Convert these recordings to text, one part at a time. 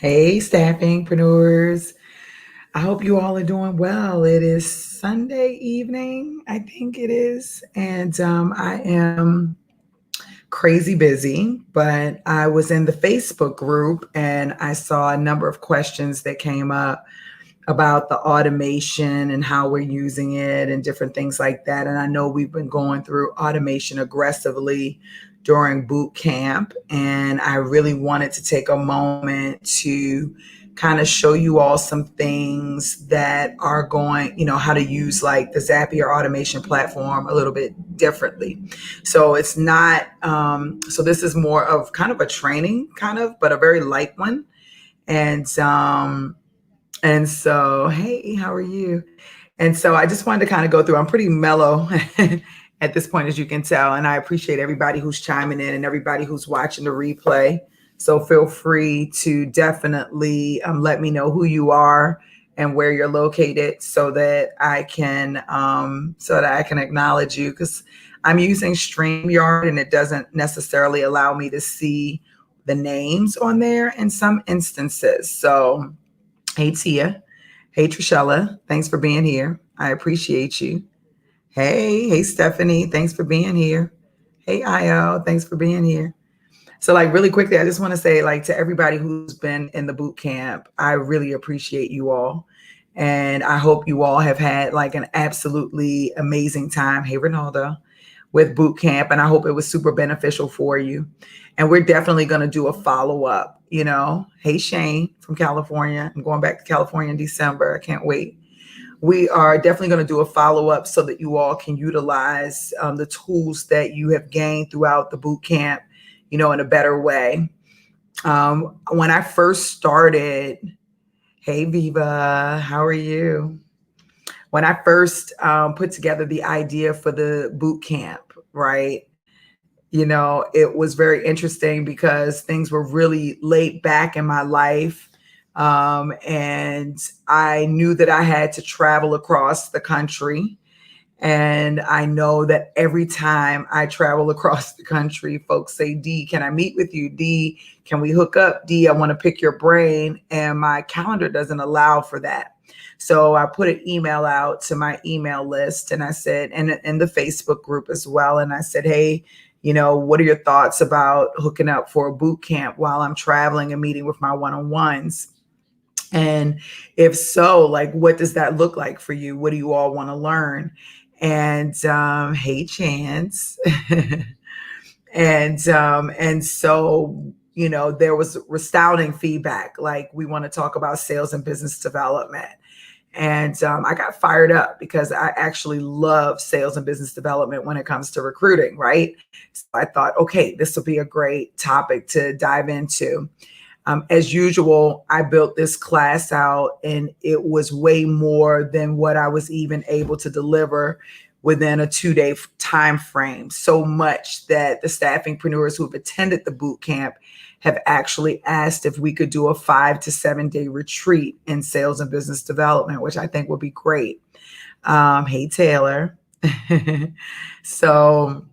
Hey, staffingpreneurs. I hope you all are doing well. It is Sunday evening, I think it is. And I am crazy busy, but I was in the Facebook group and I saw a number of questions that came up about the automation and how we're using it and different things like that. And I know we've been going through automation aggressively during boot camp. And I really wanted to take a moment to kind of show you all some things that are going, how to use like the Zapier automation platform a little bit differently. So it's not, so this is more of kind of a training kind of, but a very light one. And, hey, how are you? And so I just wanted to kind of go through. I'm pretty mellow at this point, as you can tell. And I appreciate everybody who's chiming in and everybody who's watching the replay. So feel free to definitely let me know who you are and where you're located so that I can acknowledge you, because I'm using StreamYard and it doesn't necessarily allow me to see the names on there in some instances. So hey, Tia. Hey, Trishella. Thanks for being here. I appreciate you. Hey, Stephanie. Thanks for being here. Hey, Io. Thanks for being here. So, like, really quickly, I just want to say, like, to everybody who's been in the boot camp, I really appreciate you all. And I hope you all have had like an absolutely amazing time. Hey, Ronaldo, with boot camp. And I hope it was super beneficial for you. And we're definitely going to do a follow up. Hey, Shane from California. I'm going back to California in December. I can't wait. We are definitely going to do a follow up so that you all can utilize the tools that you have gained throughout the boot camp, in a better way. When I first started, hey, Viva, how are you? When I first put together the idea for the boot camp, right? It was very interesting because things were really laid back in my life. And I knew that I had to travel across the country. And I know that every time I travel across the country, folks say, D, can I meet with you? D, can we hook up? D, I want to pick your brain. And my calendar doesn't allow for that. So I put an email out to my email list and I said, and in the Facebook group as well. And I said, hey, what are your thoughts about hooking up for a boot camp while I'm traveling and meeting with my one-on-ones? And if so, like, what does that look like for you? What do you all want to learn? And hey, Chance. and so, there was resounding feedback. Like, we want to talk about sales and business development. And I got fired up because I actually love sales and business development when it comes to recruiting, right? So I thought, okay, this will be a great topic to dive into. As usual, I built this class out and it was way more than what I was even able to deliver within a 2-day time frame. So much that the staffingpreneurs who have attended the boot camp have actually asked if we could do a 5 to 7 day retreat in sales and business development, which I think would be great. Hey, Taylor. So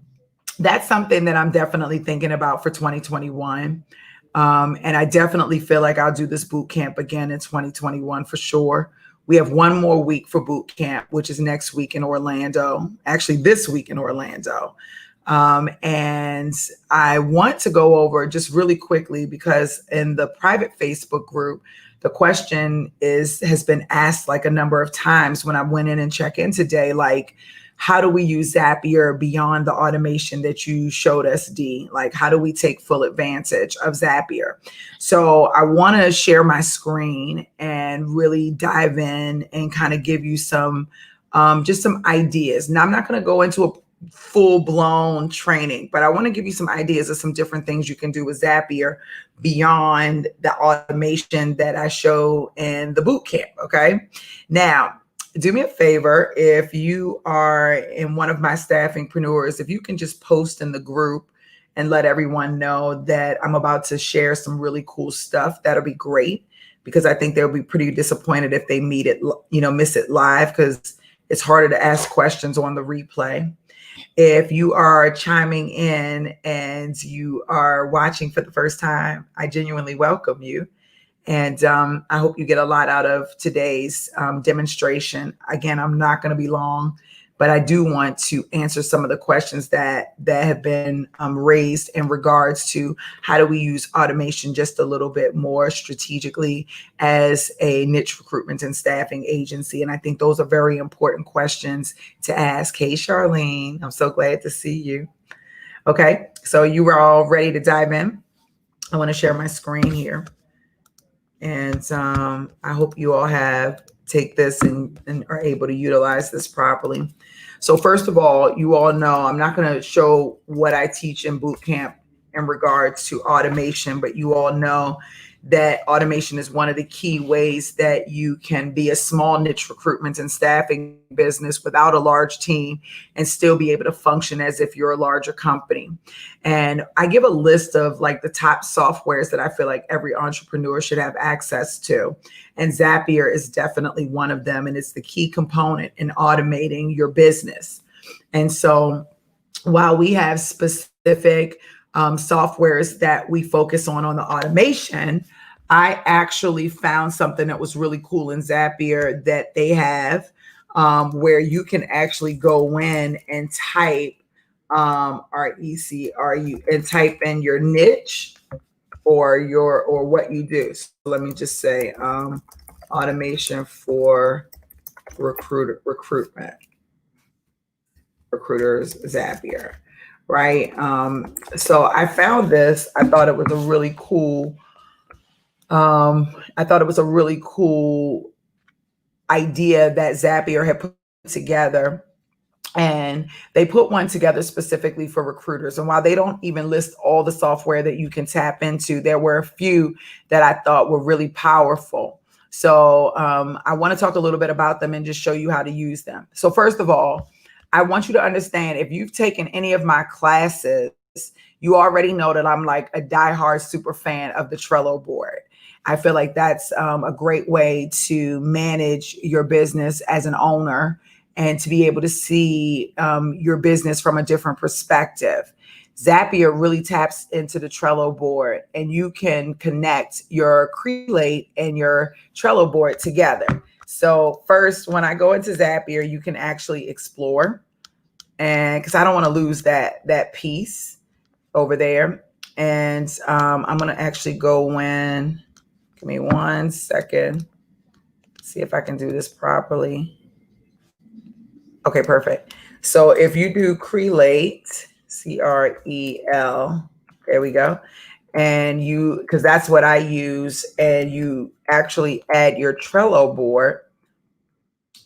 that's something that I'm definitely thinking about for 2021. And I definitely feel like I'll do this boot camp again in 2021 for sure. We have one more week for boot camp, which is next week in Orlando, actually this week in Orlando. And I want to go over just really quickly because in the private Facebook group, the question has been asked like a number of times when I went in and checked in today, like, how do we use Zapier beyond the automation that you showed us, D? Like, how do we take full advantage of Zapier? So I want to share my screen and really dive in and kind of give you some, just some ideas. Now, I'm not going to go into a full-blown training, but I want to give you some ideas of some different things you can do with Zapier beyond the automation that I show in the boot camp. Okay. Now, do me a favor, if you are in one of my staffingpreneurs, if you can just post in the group and let everyone know that I'm about to share some really cool stuff, that'll be great, because I think they'll be pretty disappointed if they miss it live, because it's harder to ask questions on the replay. If you are chiming in and you are watching for the first time, I genuinely welcome you. And I hope you get a lot out of today's demonstration. Again, I'm not going to be long, but I do want to answer some of the questions that have been raised in regards to how do we use automation just a little bit more strategically as a niche recruitment and staffing agency. And I think those are very important questions to ask. Hey, Charlene, I'm so glad to see you. Okay, so you were all ready to dive in. I want to share my screen here. And I hope you all take this and are able to utilize this properly. So first of all, you all know I'm not going to show what I teach in Bootcamp in regards to automation, but you all know that automation is one of the key ways that you can be a small niche recruitment and staffing business without a large team and still be able to function as if you're a larger company. And I give a list of like the top softwares that I feel like every entrepreneur should have access to. And Zapier is definitely one of them. And it's the key component in automating your business. And so while we have specific softwares that we focus on the automation, I actually found something that was really cool in Zapier that they have where you can actually go in and type RECRU and type in your niche or what you do. So let me just say automation for recruiters Zapier. Right. So I found this. I thought it was a really cool. Idea that Zapier had put together. And they put one together specifically for recruiters. And while they don't even list all the software that you can tap into, there were a few that I thought were really powerful. So I want to talk a little bit about them and just show you how to use them. So first of all, I want you to understand, if you've taken any of my classes, you already know that I'm like a diehard super fan of the Trello board. I feel like that's a great way to manage your business as an owner and to be able to see your business from a different perspective. Zapier really taps into the Trello board, and you can connect your Create and your Trello board together. So first, when I go into Zapier, you can actually explore, and because I don't want to lose that piece over there. And I'm going to actually go in. Give me 1 second. See if I can do this properly. Okay, perfect. So if you do Crelate, CREL, there we go. And because that's what I use, and you actually add your Trello board,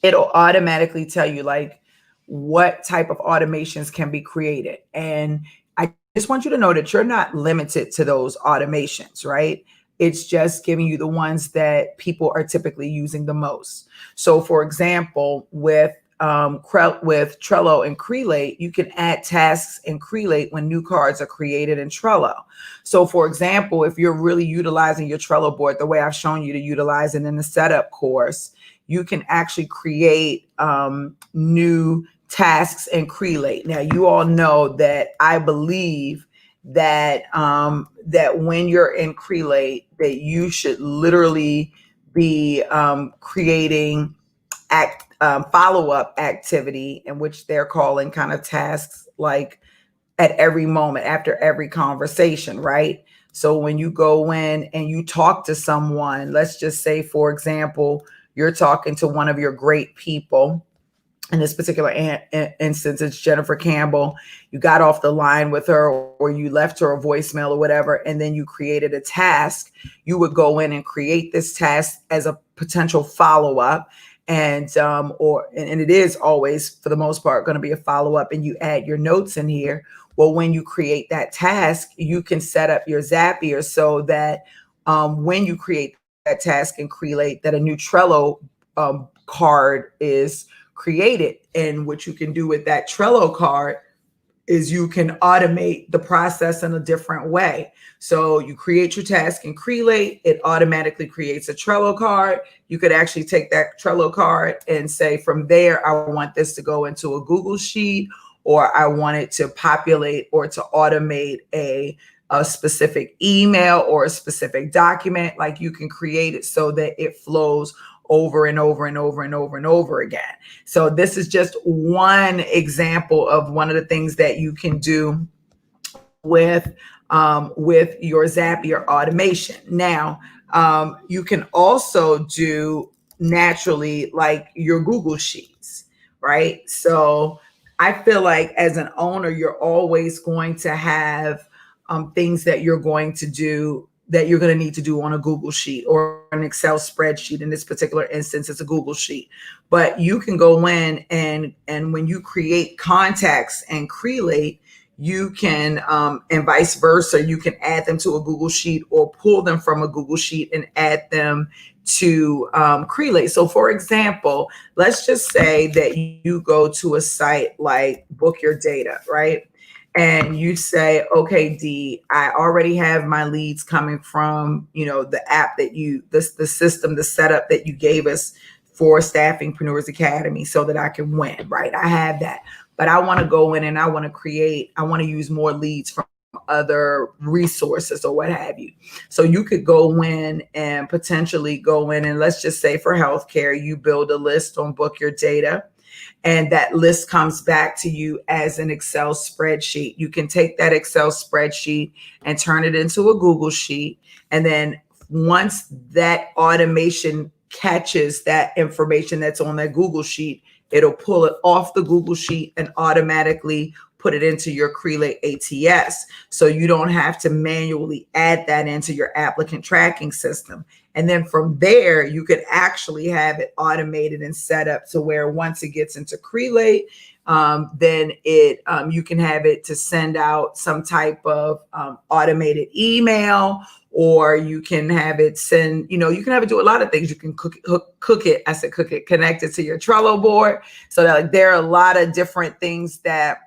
it'll automatically tell you like what type of automations can be created. And I just want you to know that you're not limited to those automations, right? It's just giving you the ones that people are typically using the most. So for example, with Trello and Crelate, you can add tasks in Crelate when new cards are created in Trello. So for example, if you're really utilizing your Trello board the way I've shown you to utilize it in the setup course, you can actually create new tasks in Crelate. Now, you all know that I believe that that when you're in Crelate, that you should literally be creating follow-up activity, in which they're calling kind of tasks like at every moment after every conversation, right? So when you go in and you talk to someone, let's just say, for example, you're talking to one of your great people. In this particular instance, it's Jennifer Campbell. You got off the line with her, or you left her a voicemail or whatever, and then you created a task. You would go in and create this task as a potential follow-up. And it is always, for the most part, going to be a follow-up, and you add your notes in here. Well, when you create that task, you can set up your Zapier so that when you create that task and Crelate, that a new Trello card is created. And what you can do with that Trello card is you can automate the process in a different way. So you create your task in Crelate, it automatically creates a Trello card. You could actually take that Trello card and say, from there, I want this to go into a Google Sheet, or I want it to populate or to automate a a specific email or a specific document, like you can create it so that it flows over and over and over and over and over again. So this is just one example of one of the things that you can do with your Zapier automation. Now, you can also do naturally like your Google Sheets, right? So I feel like as an owner, you're always going to have things that you're going to do that you're going to need to do on a Google Sheet or an Excel spreadsheet. In this particular instance, it's a Google Sheet. But you can go in and when you create contacts and Crelate, you can and vice versa, you can add them to a Google Sheet or pull them from a Google Sheet and add them to Crelate. So for example, let's just say that you go to a site like Book Your Data, right? And you say, okay, D, I already have my leads coming from, the app that the system, the setup that you gave us for Staffingpreneurs Academy so that I can win, right? I have that. But I want to go in and I want to use more leads from other resources or what have you. So you could go in and potentially go in and let's just say for healthcare, you build a list on Book Your Data. And that list comes back to you as an Excel spreadsheet. You can take that Excel spreadsheet and turn it into a Google Sheet. And then once that automation catches that information that's on that Google Sheet, it'll pull it off the Google Sheet and automatically put it into your Crelate ATS. So you don't have to manually add that into your applicant tracking system. And then from there, you could actually have it automated and set up to where once it gets into Crelate, then you can have it to send out some type of automated email, or you can have it send, you can have it do a lot of things. You can cook it, connect it to your Trello board. So that like, there are a lot of different things that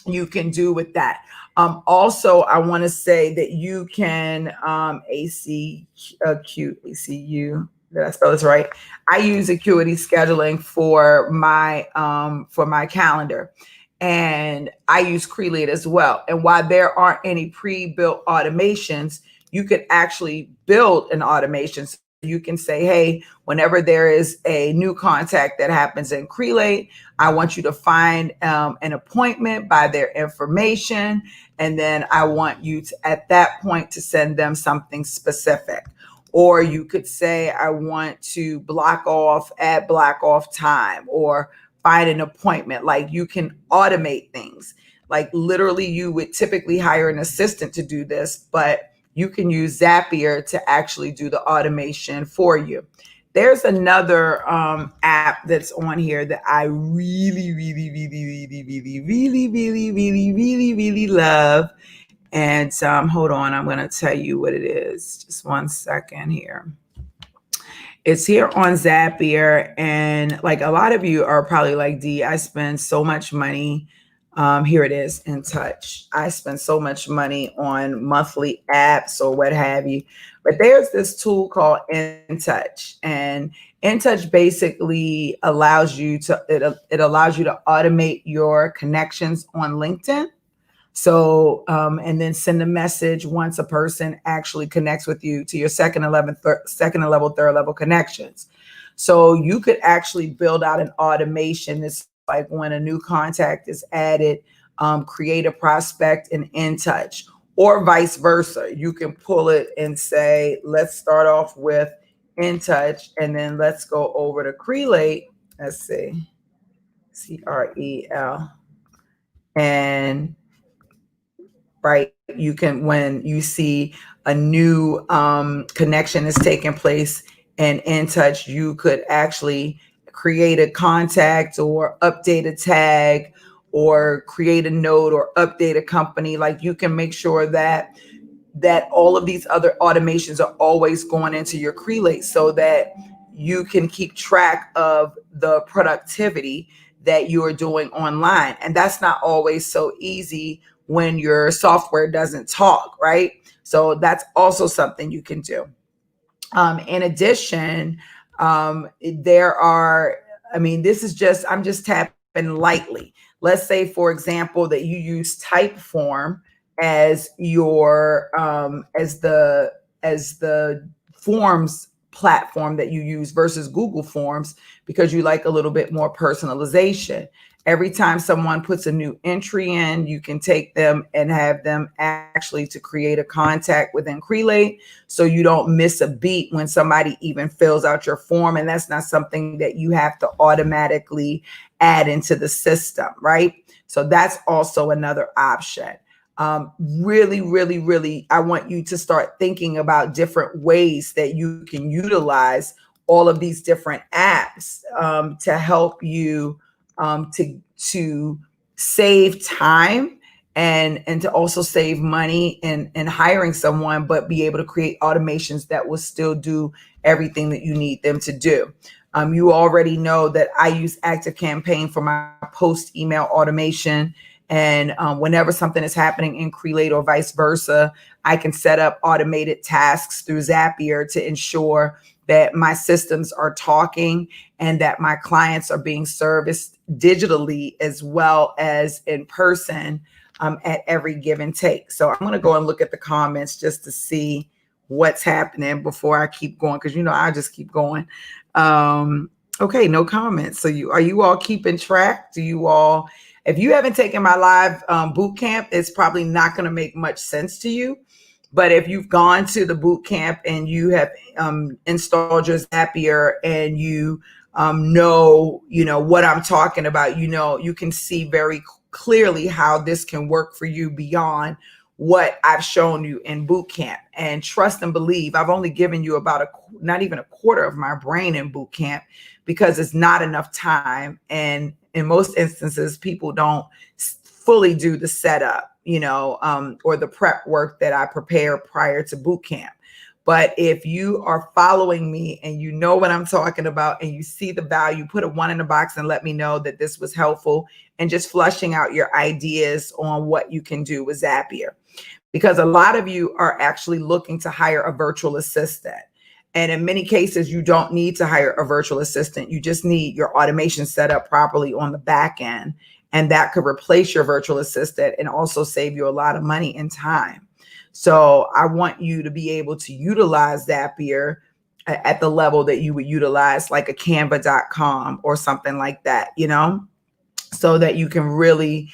you can do with that. Also, I want to say that you can ACU. Did I spell this right? I use Acuity scheduling for my calendar, and I use Crelate as well. And while there aren't any pre-built automations, you could actually build an automation. So you can say, hey, whenever there is a new contact that happens in Crelate, I want you to find an appointment by their information. And then I want you to, at that point, to send them something specific. Or you could say, I want to add block off time, or find an appointment. Like you can automate things. Like literally you would typically hire an assistant to do this, but you can use Zapier to actually do the automation for you. There's another app that's on here that I really, really, really, really, really, really, really, really, really, really love. And hold on, I'm going to tell you what it is. Just 1 second here. It's here on Zapier. And like a lot of you are probably like, D, I spend so much money. Here it is, In Touch. I spend so much money on monthly apps or what have you. But there's this tool called In Touch. And In Touch basically allows you to, it allows you to automate your connections on LinkedIn. So, and then send a message once a person actually connects with you to your second level, third level connections. So you could actually build out an automation. It's like when a new contact is added, create a prospect and In Touch, or vice versa. You can pull it and say, let's start off with In Touch, and then let's go over to Crelate. Let's see, CREL, and right, you can, when you see a new connection is taking place and In Touch, you could actually create a contact or update a tag or create a note or update a company. Like you can make sure that all of these other automations are always going into your Crelate so that you can keep track of the productivity that you are doing online. And that's not always so easy when your software doesn't talk, right? So that's also something you can do. In addition, there are, this is just, I'm just tapping lightly. Let's say, for example, that you use Typeform as your as the forms platform that you use versus Google Forms, because you like a little bit more personalization. Every time someone puts a new entry in, you can take them and have them actually to create a contact within Crelate, so you don't miss a beat when somebody even fills out your form. And that's not something that you have to automatically add into the system, right? So that's also another option. Really, I want you to start thinking about different ways that you can utilize all of these different apps to help you to save time and to also save money in hiring someone, but be able to create automations that will still do everything that you need them to do. You already know that I use ActiveCampaign for my post email automation. And whenever something is happening in Crelate or vice versa, I can set up automated tasks through Zapier to ensure that my systems are talking and that my clients are being serviced digitally as well as in person at every give and take. So I'm going to go and look at the comments just to see what's happening before I keep going, because I just keep going. Okay, no comments. So are you all keeping track? Do you all? If you haven't taken my live boot camp, it's probably not going to make much sense to you. But if you've gone to the boot camp and you have installed your Zapier and you know what I'm talking about, you can see very clearly how this can work for you beyond what I've shown you in boot camp. And trust and believe, I've only given you about not even a quarter of my brain in boot camp, because it's not enough time. And in most instances, people don't fully do the setup, or the prep work that I prepare prior to boot camp. But if you are following me and you know what I'm talking about and you see the value, put a 1 in the box and let me know that this was helpful, and just flushing out your ideas on what you can do with Zapier. Because a lot of you are actually looking to hire a virtual assistant. And in many cases, you don't need to hire a virtual assistant. You just need your automation set up properly on the back end. And that could replace your virtual assistant and also save you a lot of money and time. So I want you to be able to utilize Zapier at the level that you would utilize like a canva.com or something like that, so that you can really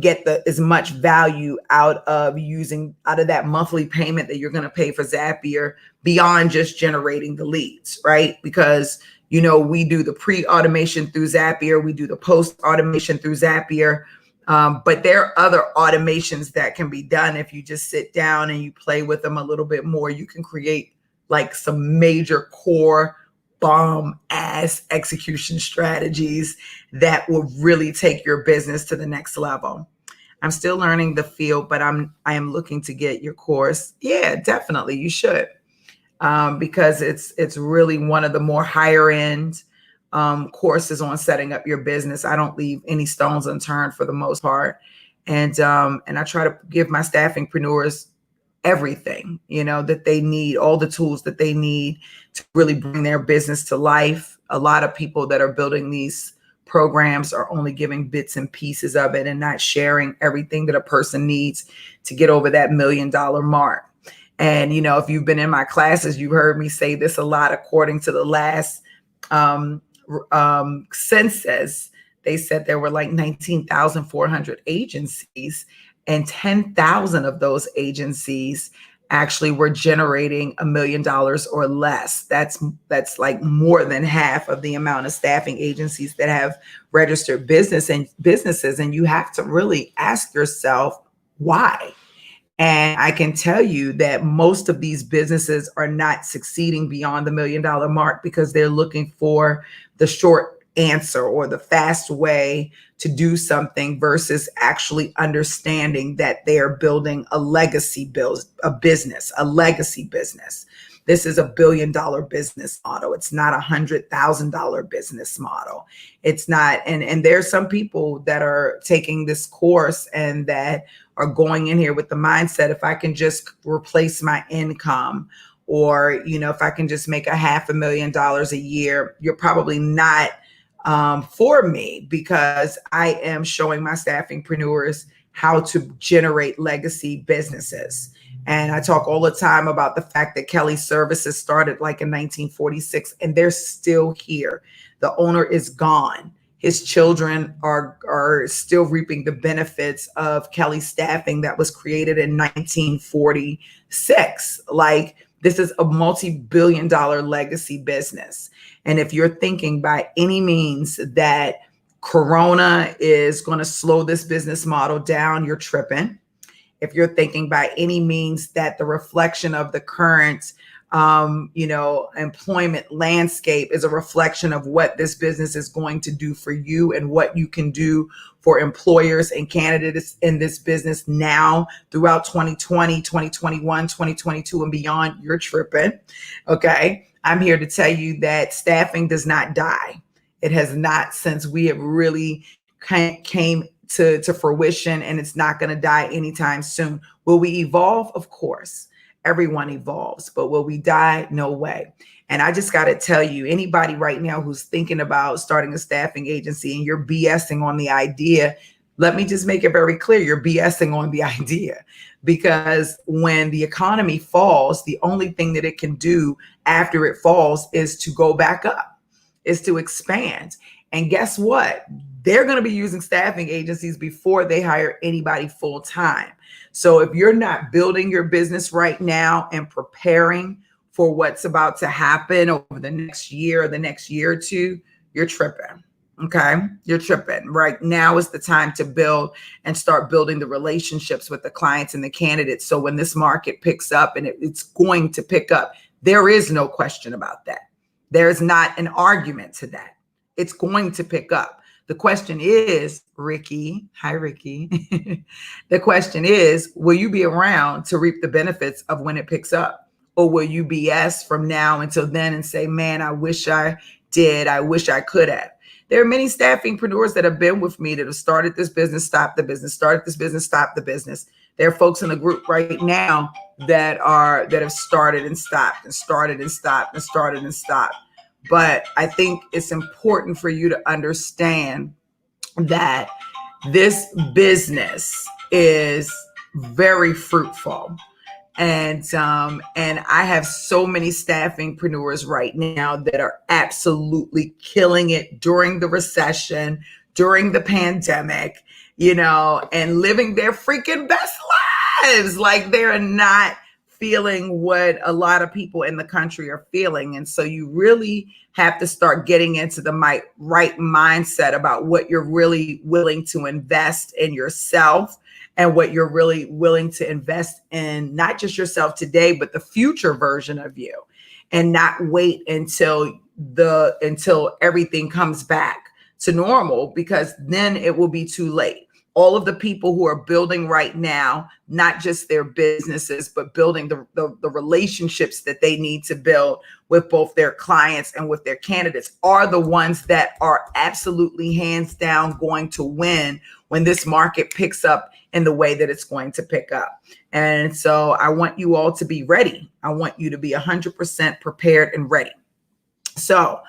get as much value out of that monthly payment that you're going to pay for Zapier, beyond just generating the leads, right? Because, we do the pre-automation through Zapier, we do the post-automation through Zapier, but there are other automations that can be done if you just sit down and you play with them a little bit more. You can create like some major core bomb ass execution strategies that will really take your business to the next level. I'm still learning the field, but I am looking to get your course. Yeah, definitely. You should, because it's really one of the more higher end courses on setting up your business. I don't leave any stones unturned for the most part. And I try to give my staffingpreneurs everything, that they need, all the tools that they need to really bring their business to life. A lot of people that are building these programs are only giving bits and pieces of it and not sharing everything that a person needs to get over that $1 million mark. And, if you've been in my classes, you heard me say this a lot. According to the last census, they said there were like 19,400 agencies, and 10,000 of those agencies actually were generating $1 million or less. That's like more than half of the amount of staffing agencies that have registered businesses. And you have to really ask yourself why. And I can tell you that most of these businesses are not succeeding beyond the $1 million mark because they're looking for the short answer or the fast way to do something versus actually understanding that they are building a legacy business. This is $1 billion business model. It's not $100,000 business model. It's not. And there's some people that are taking this course and that are going in here with the mindset, if I can just replace my income, or, if I can just make $500,000 a year, you're probably not for me, because I am showing my staffingpreneurs how to generate legacy businesses. And I talk all the time about the fact that Kelly Services started like in 1946 and they're still here. The owner is gone. His children are still reaping the benefits of Kelly Staffing that was created in 1946. Like, this is a multi-billion-dollar legacy business. And if you're thinking by any means that Corona is going to slow this business model down, you're tripping. If you're thinking by any means that the reflection of the current employment landscape is a reflection of what this business is going to do for you and what you can do for employers and candidates in this business now throughout 2020, 2021, 2022 and beyond, you're tripping. Okay. I'm here to tell you that staffing does not die. It has not, since we have really came to fruition, and it's not going to die anytime soon. Will we evolve? Of course. Everyone evolves, but will we die? No way. And I just got to tell you, anybody right now who's thinking about starting a staffing agency and you're BSing on the idea, let me just make it very clear, you're BSing on the idea, because when the economy falls, the only thing that it can do after it falls is to go back up, is to expand. And guess what? They're going to be using staffing agencies before they hire anybody full time. So if you're not building your business right now and preparing for what's about to happen over the next year or the next year or two, you're tripping. Okay. You're tripping. Right now is the time to build and start building the relationships with the clients and the candidates. So when this market picks up, and it's going to pick up, there is no question about that. There's not an argument to that. It's going to pick up. The question is, Ricky, hi, Ricky. The question is, will you be around to reap the benefits of when it picks up? Or will you BS from now until then and say, man, I wish I did. I wish I could have. There are many staffingpreneurs that have been with me that have started this business, stopped the business, started this business, stopped the business. There are folks in the group right now that have started and stopped and started and stopped and started and stopped. But I think it's important for you to understand that this business is very fruitful. And I have so many staffingpreneurs right now that are absolutely killing it during the recession, during the pandemic, and living their freaking best lives. Like, they're not feeling what a lot of people in the country are feeling. And so you really have to start getting into the right mindset about what you're really willing to invest in yourself and what you're really willing to invest in, not just yourself today, but the future version of you, and not wait until everything comes back to normal, because then it will be too late. All of the people who are building right now, not just their businesses, but building the relationships that they need to build with both their clients and with their candidates, are the ones that are absolutely hands down going to win when this market picks up in the way that it's going to pick up. And so I want you all to be ready. I want you to be 100% prepared and ready. So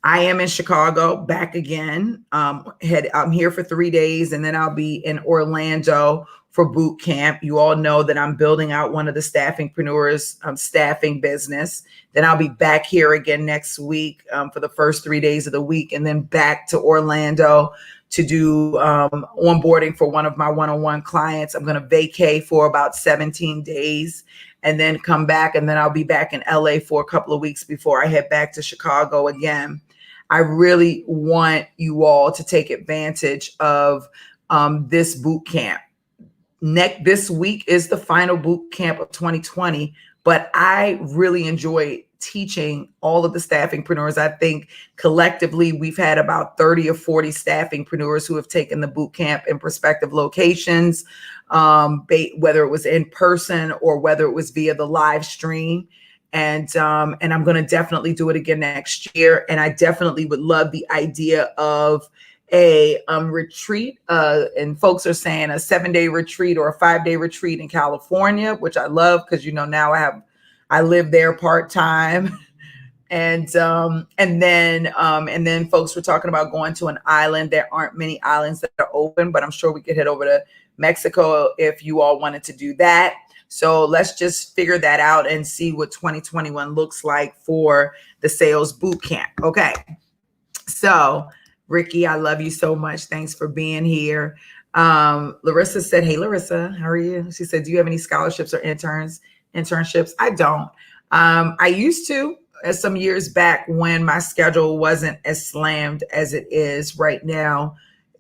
I am in Chicago, back again. I'm here for 3 days, and then I'll be in Orlando for boot camp. You all know that I'm building out one of the staffingpreneurs staffing business. Then I'll be back here again next week for the first 3 days of the week, and then back to Orlando to do onboarding for one of my one-on-one clients. I'm going to vacay for about 17 days and then come back, and then I'll be back in LA for a couple of weeks before I head back to Chicago again. I really want you all to take advantage of this boot camp. This week is the final boot camp of 2020, but I really enjoy teaching all of the staffingpreneurs. I think collectively we've had about 30 or 40 staffingpreneurs who have taken the boot camp in prospective locations, whether it was in person or whether it was via the live stream. And I'm going to definitely do it again next year. And I definitely would love the idea of a retreat. And folks are saying a 7-day retreat or a 5-day retreat in California, which I love because, now I live there part-time. And then folks were talking about going to an island. There aren't many islands that are open, but I'm sure we could head over to Mexico if you all wanted to do that. So let's just figure that out and see what 2021 looks like for the sales boot camp. Okay. So Ricky, I love you so much. Thanks for being here. Larissa said, hey, Larissa, how are you? She said, do you have any scholarships or internships? I don't. I used to some years back when my schedule wasn't as slammed as it is right now.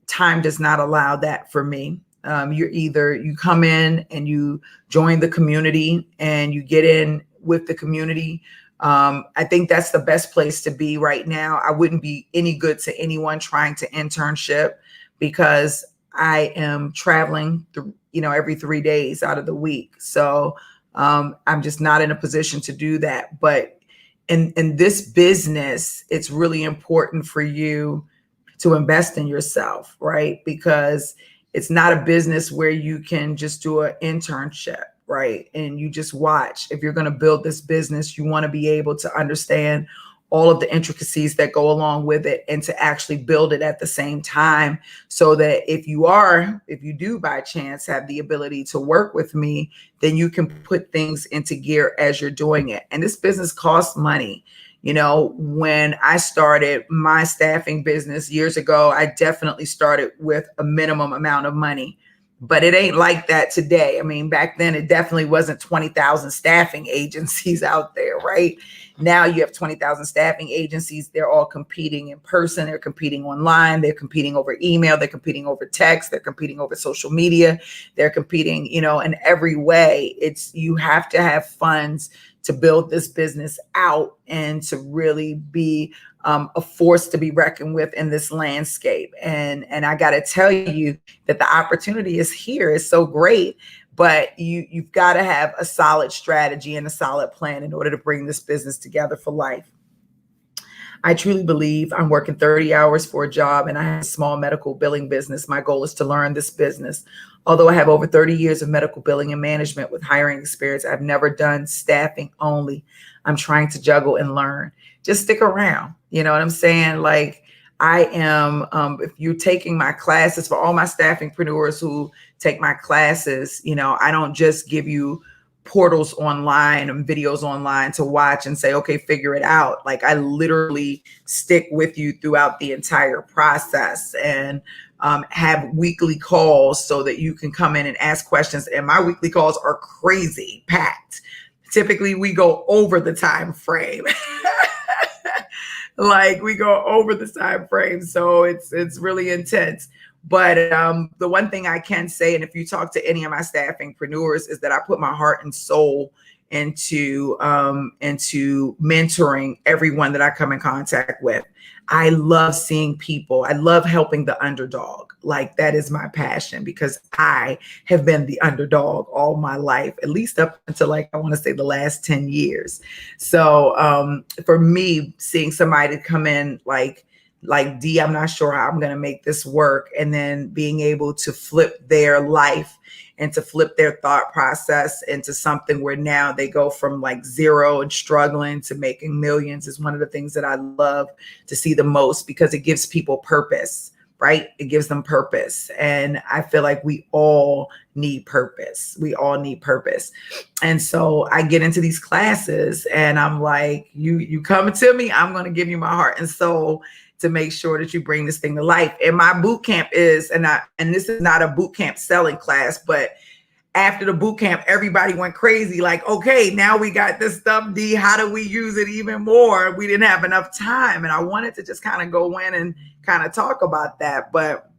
Time does not allow that for me. You come in and you join the community and you get in with the community. I think that's the best place to be right now. I wouldn't be any good to anyone trying to internship because I am traveling every 3 days out of the week. So I'm just not in a position to do that. But in this business, it's really important for you to invest in yourself, right? Because it's not a business where you can just do an internship, right? And you just watch. If you're going to build this business, you want to be able to understand all of the intricacies that go along with it and to actually build it at the same time, so that if you do by chance have the ability to work with me, then you can put things into gear as you're doing it. And this business costs money. When I started my staffing business years ago, I definitely started with a minimum amount of money, but it ain't like that today. I mean, back then it definitely wasn't 20,000 staffing agencies out there, right? Now you have 20,000 staffing agencies. They're all competing in person. They're competing online. They're competing over email. They're competing over text. They're competing over social media. They're competing, in every way. You have to have funds to build this business out and to really be a force to be reckoned with in this landscape. And I got to tell you that the opportunity is here. It's so great. But you've got to have a solid strategy and a solid plan in order to bring this business together for life. I truly believe I'm working 30 hours for a job and I have a small medical billing business. My goal is to learn this business. Although I have over 30 years of medical billing and management with hiring experience, I've never done staffing only. I'm trying to juggle and learn. Just stick around. You know what I'm saying? Like, I am, if you're taking my classes, for all my staffingpreneurs who take my classes, I don't just give you portals online and videos online to watch and say, okay, figure it out. Like, I literally stick with you throughout the entire process and have weekly calls so that you can come in and ask questions. And my weekly calls are crazy packed. Typically we go over the time frame. Like, we go over the time frame. So it's really intense. But the one thing I can say, and if you talk to any of my staffingpreneurs, is that I put my heart and soul into mentoring everyone that I come in contact with. I love seeing people. I love helping the underdog. Like, that is my passion, because I have been the underdog all my life, at least up until, I want to say, the last 10 years. So for me, seeing somebody come in like D, I'm not sure how I'm going to make this work, and then being able to flip their life and to flip their thought process into something where now they go from zero and struggling to making millions is one of the things that I love to see the most, because it gives people purpose, right? It gives them purpose. And I feel like we all need purpose. We all need purpose. And so I get into these classes and I'm like, you come to me, I'm going to give you my heart and soul to make sure that you bring this thing to life. And my boot camp is, and this is not a boot camp selling class, but after the boot camp, everybody went crazy. Like, okay, now we got this stuff, D, how do we use it even more? We didn't have enough time. And I wanted to just kind of go in and kind of talk about that. But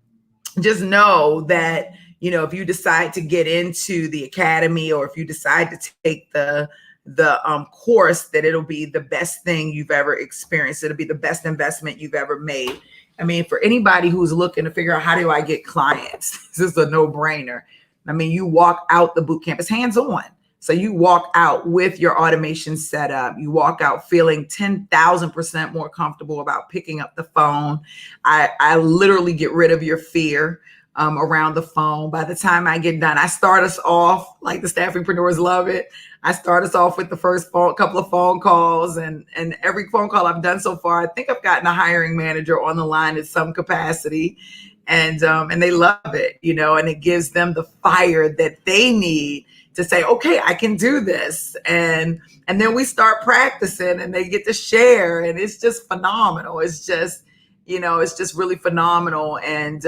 just know that, if you decide to get into the academy, or if you decide to take the course, that it'll be the best thing you've ever experienced. It'll be the best investment you've ever made. I mean, for anybody who's looking to figure out, how do I get clients? This is a no-brainer. I mean, you walk out the boot camp, it's hands-on. So you walk out with your automation set up. You walk out feeling 10,000% more comfortable about picking up the phone. I literally get rid of your fear. around the phone. By the time I get done, I start us off like the staffingpreneurs love it. I start us off with the first couple of phone calls, and every phone call I've done so far, I think I've gotten a hiring manager on the line in some capacity, and they love it, and it gives them the fire that they need to say, okay, I can do this, and then we start practicing, and they get to share, and it's just phenomenal. It's just it's just really phenomenal. And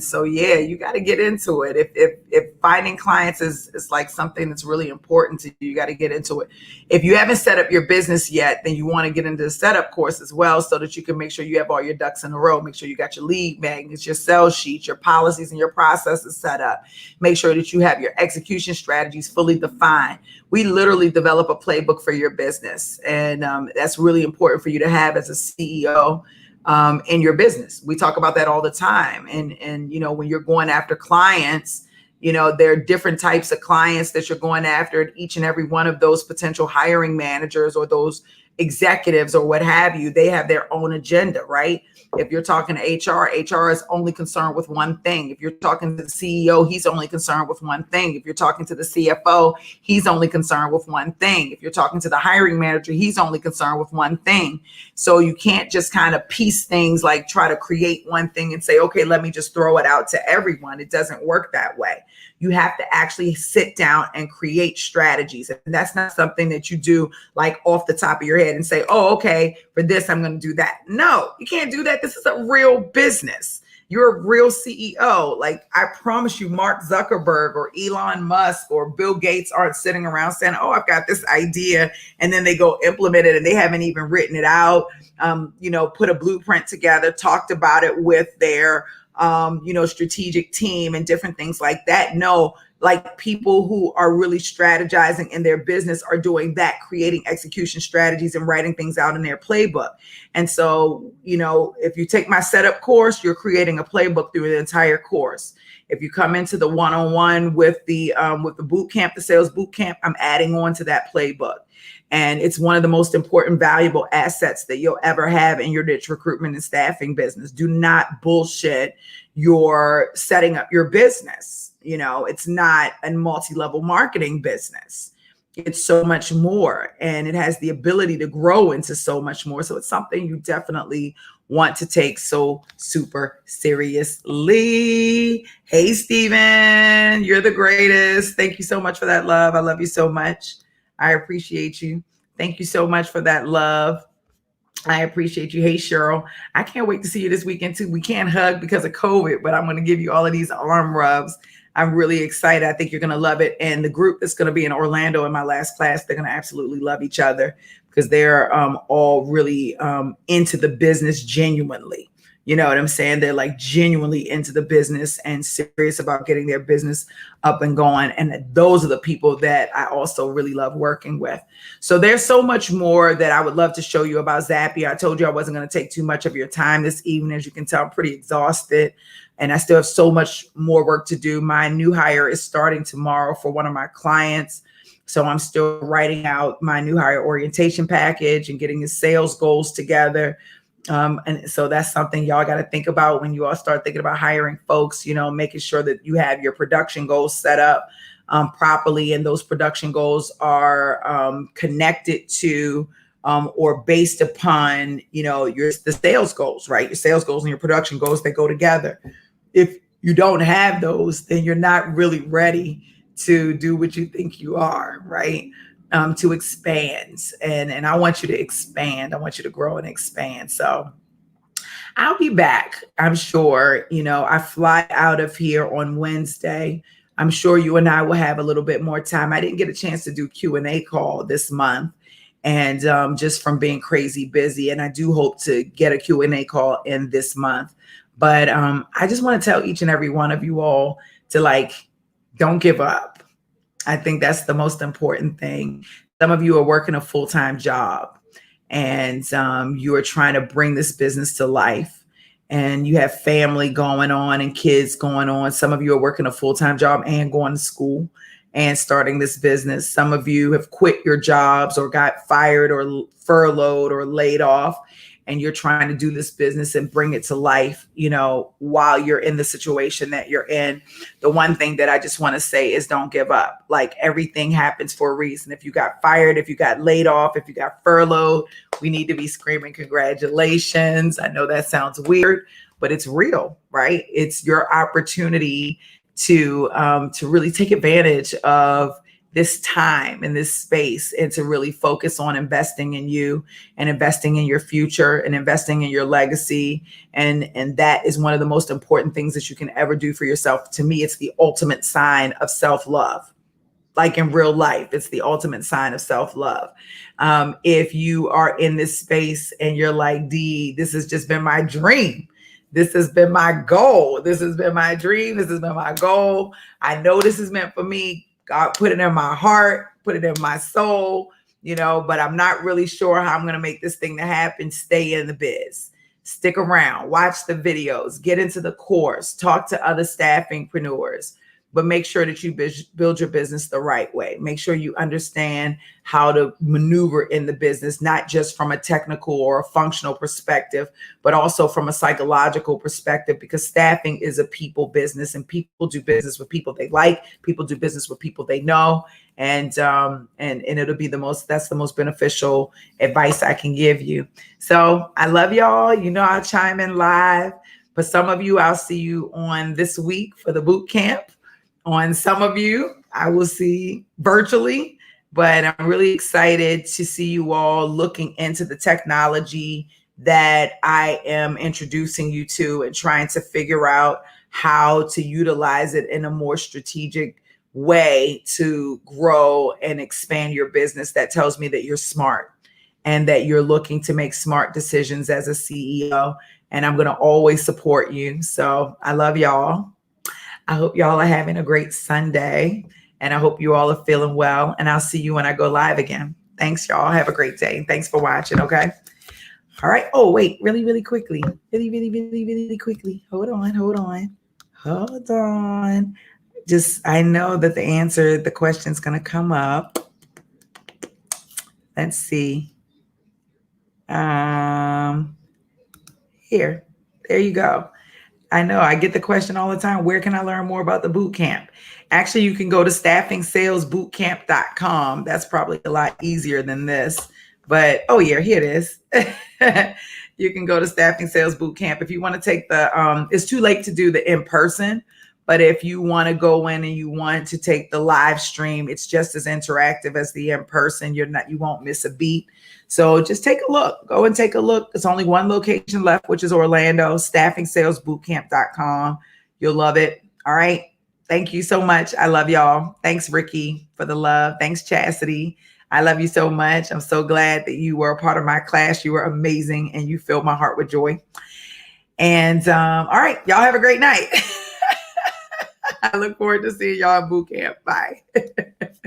so, yeah, you got to get into it. If finding clients is like something that's really important to you, you got to get into it. If you haven't set up your business yet, then you want to get into the setup course as well, so that you can make sure you have all your ducks in a row. Make sure you got your lead magnets, your sales sheets, your policies, and your processes set up. Make sure that you have your execution strategies fully defined. We literally develop a playbook for your business. And that's really important for you to have as a CEO. In your business. We talk about that all the time. And when you're going after clients, there are different types of clients that you're going after, and each and every one of those potential hiring managers or those executives or what have you, they have their own agenda, right? If you're talking to HR is only concerned with one thing. If you're talking to the CEO, he's only concerned with one thing. If you're talking to the CFO, he's only concerned with one thing. If you're talking to the hiring manager, he's only concerned with one thing. So you can't just kind of piece things, like try to create one thing and say, okay, let me just throw it out to everyone. It doesn't work that way. You have to actually sit down and create strategies. And that's not something that you do like off the top of your head and say, oh, okay, for this, I'm going to do that. No, you can't do that. This is a real business. You're a real CEO. Like, I promise you, Mark Zuckerberg or Elon Musk or Bill Gates aren't sitting around saying, oh, I've got this idea, and then they go implement it, and they haven't even written it out, put a blueprint together, talked about it with their strategic team and different things like that. No, like, people who are really strategizing in their business are doing that, creating execution strategies and writing things out in their playbook. And so, if you take my setup course, you're creating a playbook through the entire course. If you come into the one-on-one with the bootcamp, the sales bootcamp, I'm adding on to that playbook. And it's one of the most important, valuable assets that you'll ever have in your niche recruitment and staffing business. Do not bullshit your setting up your business. It's not a multi-level marketing business. It's so much more, and it has the ability to grow into so much more. So it's something you definitely want to take so super seriously. Hey, Steven, you're the greatest. Thank you so much for that love. I love you so much. I appreciate you. Thank you so much for that love. I appreciate you. Hey, Cheryl, I can't wait to see you this weekend too. We can't hug because of COVID, but I'm going to give you all of these arm rubs. I'm really excited. I think you're going to love it. And the group that's going to be in Orlando in my last class, they're going to absolutely love each other, because they're all really into the business genuinely. You know what I'm saying? They're like genuinely into the business and serious about getting their business up and going. And those are the people that I also really love working with. So there's so much more that I would love to show you about Zapier. I told you I wasn't going to take too much of your time this evening. As you can tell, I'm pretty exhausted, and I still have so much more work to do. My new hire is starting tomorrow for one of my clients. So I'm still writing out my new hire orientation package and getting his sales goals together. And so that's something y'all got to think about when you all start thinking about hiring folks, making sure that you have your production goals set up properly. And those production goals are connected to or based upon, the sales goals, right? Your sales goals and your production goals, they go together. If you don't have those, then you're not really ready to do what you think you are, right? To expand. And I want you to expand. I want you to grow and expand. So I'll be back. I'm sure, I fly out of here on Wednesday. I'm sure you and I will have a little bit more time. I didn't get a chance to do Q&A call this month, and just from being crazy busy. And I do hope to get a Q&A call in this month. But I just want to tell each and every one of you all to don't give up. I think that's the most important thing. Some of you are working a full-time job, and you are trying to bring this business to life, and you have family going on and kids going on. Some of you are working a full-time job and going to school and starting this business. Some of you have quit your jobs or got fired or furloughed or laid off, and you're trying to do this business and bring it to life, while you're in the situation that you're in, the one thing that I just want to say is don't give up. Like, everything happens for a reason. If you got fired, if you got laid off, if you got furloughed, we need to be screaming congratulations. I know that sounds weird, but it's real, right? It's your opportunity to really take advantage of this time and this space, and to really focus on investing in you and investing in your future and investing in your legacy. And that is one of the most important things that you can ever do for yourself. To me, it's the ultimate sign of self-love. Like, in real life, it's the ultimate sign of self-love. If you are in this space and you're like, Dee, this has just been my dream. This has been my goal. This has been my dream. This has been my goal. I know this is meant for me. God put it in my heart, put it in my soul, but I'm not really sure how I'm going to make this thing to happen. Stay in the biz. Stick around, watch the videos, get into the course, talk to other staffingpreneurs, but make sure that you build your business the right way. Make sure you understand how to maneuver in the business, not just from a technical or a functional perspective, but also from a psychological perspective, because staffing is a people business, and people do business with people they like. People do business with people they know. And it'll be that's the most beneficial advice I can give you. So I love y'all. I'll chime in live. For some of you, I'll see you on this week for the boot camp. On some of you, I will see virtually, but I'm really excited to see you all looking into the technology that I am introducing you to, and trying to figure out how to utilize it in a more strategic way to grow and expand your business. That tells me that you're smart and that you're looking to make smart decisions as a CEO. And I'm going to always support you. So I love y'all. I hope y'all are having a great Sunday, and I hope you all are feeling well, and I'll see you when I go live again. Thanks, y'all. Have a great day. Thanks for watching. Okay. All right. Oh, wait, really, really quickly. Really quickly. Hold on. I know that the question's going to come up. Let's see. Here. There you go. I know I get the question all the time. Where can I learn more about the boot camp? Actually, you can go to staffingsalesbootcamp.com. That's probably a lot easier than this. But, oh yeah, here it is. You can go to Staffing Sales Bootcamp. If you want to take it's too late to do the in-person, but if you want to go in and you want to take the live stream, it's just as interactive as the in-person. You won't miss a beat. So just take a look. Go and take a look. There's only one location left, which is Orlando, staffingsalesbootcamp.com. You'll love it. All right. Thank you so much. I love y'all. Thanks, Ricky, for the love. Thanks, Chastity. I love you so much. I'm so glad that you were a part of my class. You were amazing, and you filled my heart with joy. And all right, y'all have a great night. I look forward to seeing y'all at boot camp. Bye.